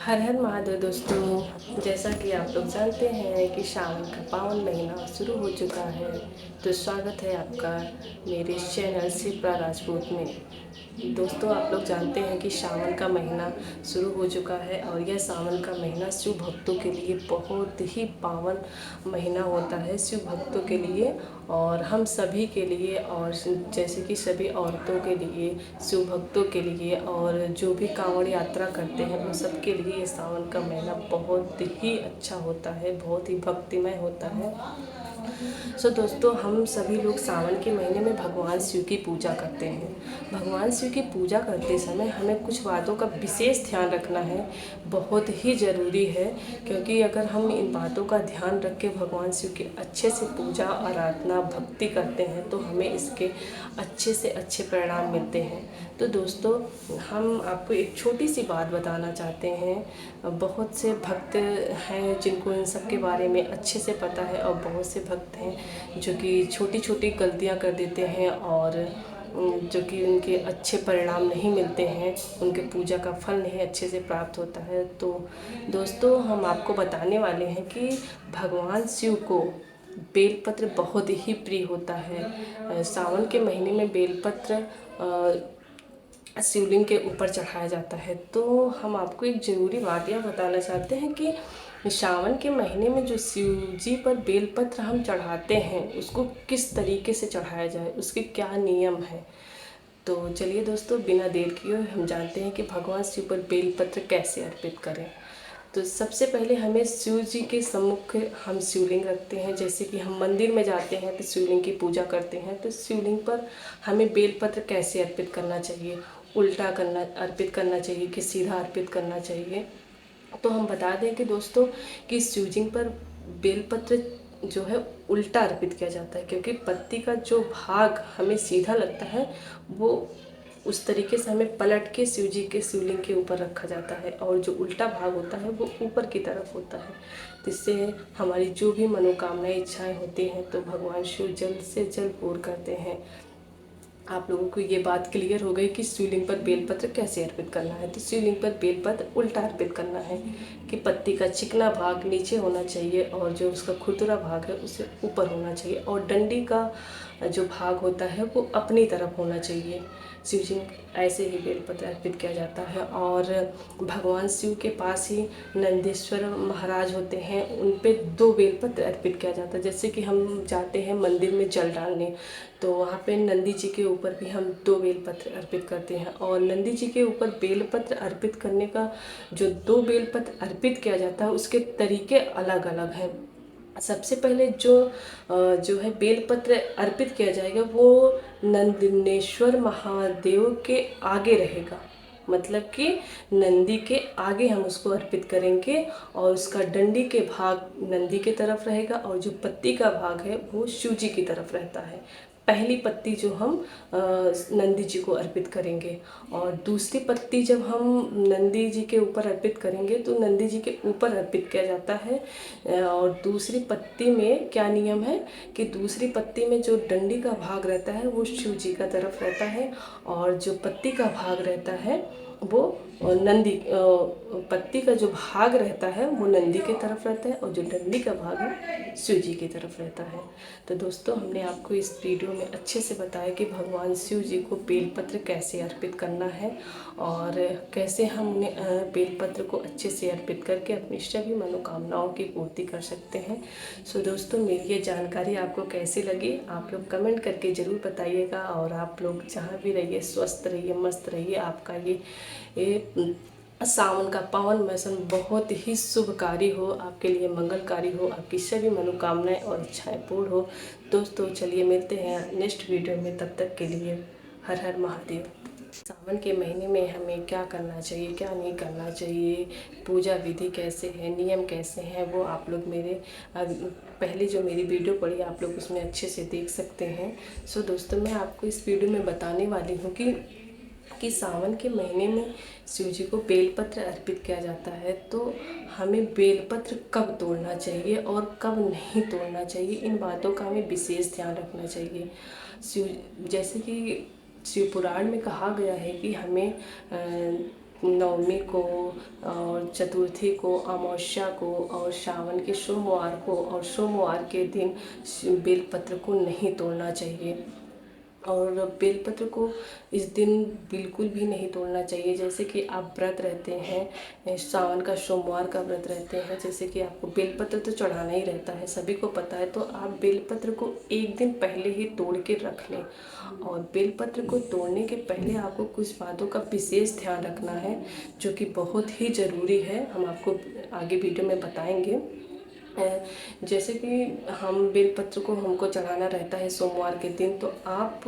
हर हर महादेव दोस्तों। जैसा कि आप लोग जानते हैं कि सावन का पावन महीना शुरू हो चुका है, तो स्वागत है आपका मेरे इस चैनल शिप्रा राजपूत में। दोस्तों, आप लोग जानते हैं कि सावन का महीना शुरू हो चुका है और यह सावन का महीना शिव भक्तों के लिए बहुत ही पावन महीना होता है, शिव भक्तों के लिए और हम सभी के लिए, और जैसे कि सभी औरतों के लिए, शिव भक्तों के लिए और जो भी कांवड़ यात्रा करते हैं उन सब के लिए ये सावन का महीना बहुत ही अच्छा होता है, बहुत ही भक्तिमय होता है। दोस्तों, हम सभी लोग सावन के महीने में भगवान शिव की पूजा करते हैं। भगवान शिव की पूजा करते समय हमें कुछ बातों का विशेष ध्यान रखना है, बहुत ही ज़रूरी है, क्योंकि अगर हम इन बातों का ध्यान रख के भगवान शिव की अच्छे से पूजा आराधना भक्ति करते हैं तो हमें इसके अच्छे से अच्छे परिणाम मिलते हैं। तो दोस्तों, हम आपको एक छोटी सी बात बताना चाहते हैं। बहुत से भक्त हैं जिनको इन सब के बारे में अच्छे से पता है और बहुत से भक्त हैं जो कि छोटी छोटी गलतियां कर देते हैं और जो कि उनके अच्छे परिणाम नहीं मिलते हैं, उनके पूजा का फल नहीं अच्छे से प्राप्त होता है। तो दोस्तों, हम आपको बताने वाले हैं कि भगवान शिव को बेलपत्र बहुत ही प्रिय होता है। सावन के महीने में बेलपत्र शिवलिंग के ऊपर चढ़ाया जाता है। तो हम आपको एक ज़रूरी बात यह बताना चाहते हैं कि सावन के महीने में जो शिव जी पर बेलपत्र हम चढ़ाते हैं उसको किस तरीके से चढ़ाया जाए, उसके क्या नियम है। तो चलिए दोस्तों, बिना देर किए हम जानते हैं कि भगवान शिव पर बेलपत्र कैसे अर्पित करें। तो सबसे पहले हमें शिव जी के सम्मुख हम शिवलिंग रखते हैं। जैसे कि हम मंदिर में जाते हैं तो शिवलिंग की पूजा करते हैं, तो शिवलिंग पर हमें बेलपत्र कैसे अर्पित करना चाहिए, उल्टा करना अर्पित करना चाहिए कि सीधा अर्पित करना चाहिए। तो हम बता दें कि दोस्तों कि शिवलिंग पर बेलपत्र जो है उल्टा अर्पित किया जाता है, क्योंकि पत्ती का जो भाग हमें सीधा लगता है वो उस तरीके से हमें पलट के शिव जी के शिवलिंग के ऊपर रखा जाता है, और जो उल्टा भाग होता है वो ऊपर की तरफ होता है। जिससे हमारी जो भी मनोकामनाएं इच्छाएं होती हैं तो भगवान शिव जल्द से जल्द पूर्ण करते हैं। आप लोगों को ये बात क्लियर हो गई कि शिवलिंग पर बेलपत्र कैसे अर्पित करना है। तो शिवलिंग पर बेलपत्र उल्टा अर्पित करना है कि पत्ती का चिकना भाग नीचे होना चाहिए और जो उसका खुरदुरा भाग है उसे ऊपर होना चाहिए, और डंडी का जो भाग होता है वो अपनी तरफ होना चाहिए। शिवलिंग ऐसे ही बेलपत्र अर्पित किया जाता है। और भगवान शिव के पास ही नंदीश्वर महाराज होते हैं, उन पे 2 बेलपत्र अर्पित किया जाता है। जैसे कि हम जाते हैं मंदिर में जल डालने, तो वहाँ पे नंदी जी के ऊपर भी हम 2 बेलपत्र अर्पित करते हैं। और नंदी जी के ऊपर बेलपत्र अर्पित करने का जो 2 बेलपत्र अर्पित किया जाता है उसके तरीके अलग अलग हैं। सबसे पहले जो है बेलपत्र अर्पित किया जाएगा वो नंदिनेश्वर महादेव के आगे रहेगा, मतलब कि नंदी के आगे हम उसको अर्पित करेंगे, और उसका डंडी के भाग नंदी की तरफ रहेगा और जो पत्ती का भाग है वो शिव जी की तरफ रहता है। पहली पत्ती जो हम नंदी जी को अर्पित करेंगे, और दूसरी पत्ती जब हम नंदी जी के ऊपर अर्पित करेंगे तो नंदी जी के ऊपर अर्पित किया जाता है। और दूसरी पत्ती में क्या नियम है कि दूसरी पत्ती में जो डंडी का भाग रहता है वो शिव जी का तरफ रहता है, और जो पत्ती का भाग रहता है वो नंदी पत्ती का जो भाग रहता है वो नंदी की तरफ रहता है, और जो डंडी का भाग है शिव जी की तरफ रहता है। तो दोस्तों, हमने आपको इस वीडियो में अच्छे से बताया कि भगवान शिव जी को बेलपत्र कैसे अर्पित करना है और कैसे हम बेलपत्र को अच्छे से अर्पित करके अपनी सभी मनोकामनाओं की पूर्ति कर सकते हैं। दोस्तों, मेरी ये जानकारी आपको कैसी लगी आप लोग कमेंट करके ज़रूर बताइएगा, और आप लोग जहाँ भी रहिए स्वस्थ रहिए, मस्त रहिए। आपका ये सावन का पावन मौसम बहुत ही शुभकारी हो, आपके लिए मंगलकारी हो, आपकी सभी मनोकामनाएं और इच्छाएं पूर्ण हो। दोस्तों, चलिए मिलते हैं नेक्स्ट वीडियो में, तब तक के लिए हर हर महादेव। सावन के महीने में हमें क्या करना चाहिए, क्या नहीं करना चाहिए, पूजा विधि कैसे है, नियम कैसे हैं, वो आप लोग मेरे पहले जो मेरी वीडियो पड़ी आप लोग उसमें अच्छे से देख सकते हैं। दोस्तों, मैं आपको इस वीडियो में बताने वाली हूँ कि सावन के महीने में शिव जी को बेलपत्र अर्पित किया जाता है, तो हमें बेलपत्र कब तोड़ना चाहिए और कब नहीं तोड़ना चाहिए, इन बातों का हमें विशेष ध्यान रखना चाहिए। जैसे कि शिव पुराण में कहा गया है कि हमें नवमी को और चतुर्थी को, अमावस्या को और सावन के सोमवार को और सोमवार के दिन बेलपत्र को नहीं तोड़ना चाहिए। और बेलपत्र को इस दिन बिल्कुल भी नहीं तोड़ना चाहिए। जैसे कि आप व्रत रहते हैं, सावन का सोमवार का व्रत रहते हैं, जैसे कि आपको बेलपत्र तो चढ़ाना ही रहता है, सभी को पता है, तो आप बेलपत्र को एक दिन पहले ही तोड़ के रख लें। और बेलपत्र को तोड़ने के पहले आपको कुछ बातों का विशेष ध्यान रखना है, जो कि बहुत ही ज़रूरी है, हम आपको आगे वीडियो में बताएंगे। जैसे कि हम बेलपत्र को हमको चढ़ाना रहता है सोमवार के दिन, तो आप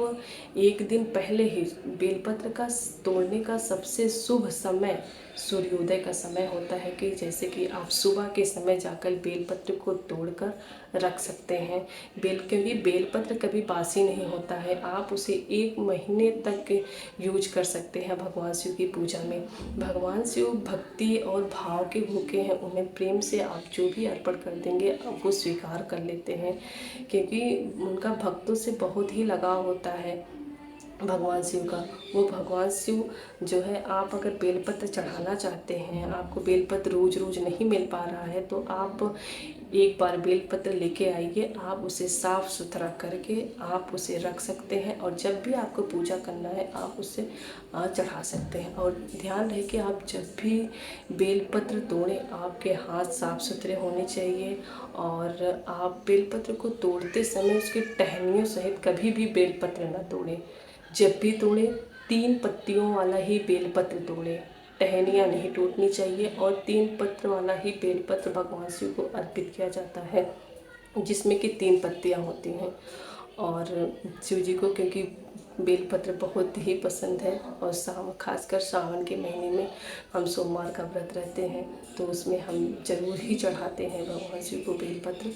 एक दिन पहले ही बेलपत्र का तोड़ने का सबसे शुभ समय सूर्योदय का समय होता है, कि जैसे कि आप सुबह के समय जाकर बेलपत्र को तोड़कर रख सकते हैं। क्योंकि बेलपत्र कभी बासी नहीं होता है, आप उसे 1 महीने तक यूज कर सकते हैं भगवान शिव की पूजा में। भगवान शिव भक्ति और भाव के भूखे हैं, उन्हें प्रेम से आप जो भी अर्पण कर देंगे आप वो स्वीकार कर लेते हैं, क्योंकि उनका भक्तों से बहुत ही लगाव होता है भगवान शिव का। वो भगवान शिव जो है, आप अगर बेलपत्र चढ़ाना चाहते हैं, आपको बेलपत्र रोज़ रोज़ नहीं मिल पा रहा है, तो आप एक बार बेलपत्र लेके आइए, आप उसे साफ़ सुथरा करके आप उसे रख सकते हैं, और जब भी आपको पूजा करना है आप उसे चढ़ा सकते हैं। और ध्यान रहे कि आप जब भी बेलपत्र तोड़ें आपके हाथ साफ़ सुथरे होने चाहिए, और आप बेलपत्र को तोड़ते समय उसकी टहनियों सहित कभी भी बेलपत्र न तोड़ें। जब भी तोड़ें 3 पत्तियों वाला ही बेलपत्र तोड़ें, टहनियाँ नहीं टूटनी चाहिए। और 3 पत्र वाला ही बेलपत्र भगवान शिव को अर्पित किया जाता है, जिसमें कि 3 पत्तियाँ होती हैं। और शिव जी को क्योंकि बेलपत्र बहुत ही पसंद है, और खासकर सावन के महीने में हम सोमवार का व्रत रहते हैं, तो उसमें हम ज़रूर ही चढ़ाते हैं भगवान शिव को बेलपत्र।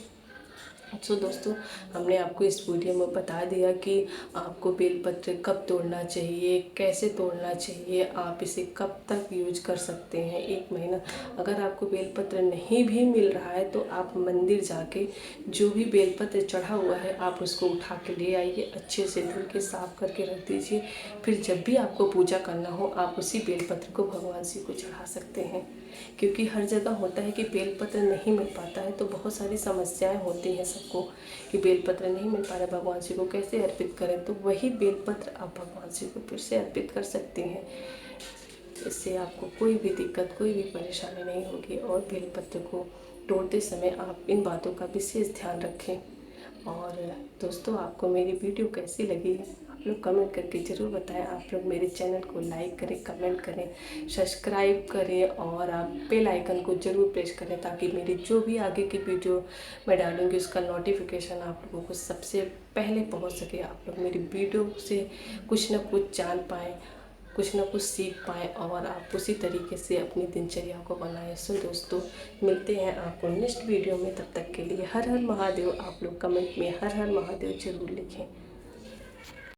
तो दोस्तों, हमने आपको इस वीडियो में बता दिया कि आपको बेलपत्र कब तोड़ना चाहिए, कैसे तोड़ना चाहिए, आप इसे कब तक यूज कर सकते हैं, 1 महीना। अगर आपको बेलपत्र नहीं भी मिल रहा है तो आप मंदिर जाके जो भी बेलपत्र चढ़ा हुआ है आप उसको उठा के ले आइए, अच्छे से धुल के साफ करके रख दीजिए। फिर जब भी आपको पूजा करना हो आप उसी बेलपत्र को भगवान शिव को चढ़ा सकते हैं। क्योंकि हर जगह होता है कि बेलपत्र नहीं मिल पाता है, तो बहुत सारी समस्याएं होती हैं सबको कि बेलपत्र नहीं मिल पा रहा, भगवान शिव को कैसे अर्पित करें। तो वही बेलपत्र आप भगवान शिव को फिर से अर्पित कर सकते हैं। इससे आपको कोई भी दिक्कत, कोई भी परेशानी नहीं होगी। और बेलपत्र को तोड़ते समय आप इन बातों का विशेष ध्यान रखें। और दोस्तों, आपको मेरी वीडियो कैसी लगी आप लोग कमेंट करके ज़रूर बताएं। आप लोग मेरे चैनल को लाइक करें, कमेंट करें, सब्सक्राइब करें, और आप बेल आइकन को ज़रूर प्रेस करें, ताकि मेरी जो भी आगे की वीडियो मैं डालूँगी उसका नोटिफिकेशन आप लोगों को सबसे पहले पहुंच सके। आप लोग मेरी वीडियो से कुछ ना कुछ जान पाएँ, कुछ ना कुछ सीख पाएँ, और आप उसी तरीके से अपनी दिनचर्या को बनाएं। सो दोस्तों, मिलते हैं आपको नेक्स्ट वीडियो में। तब तक के लिए हर हर महादेव। आप लोग कमेंट में हर हर महादेव जरूर लिखें।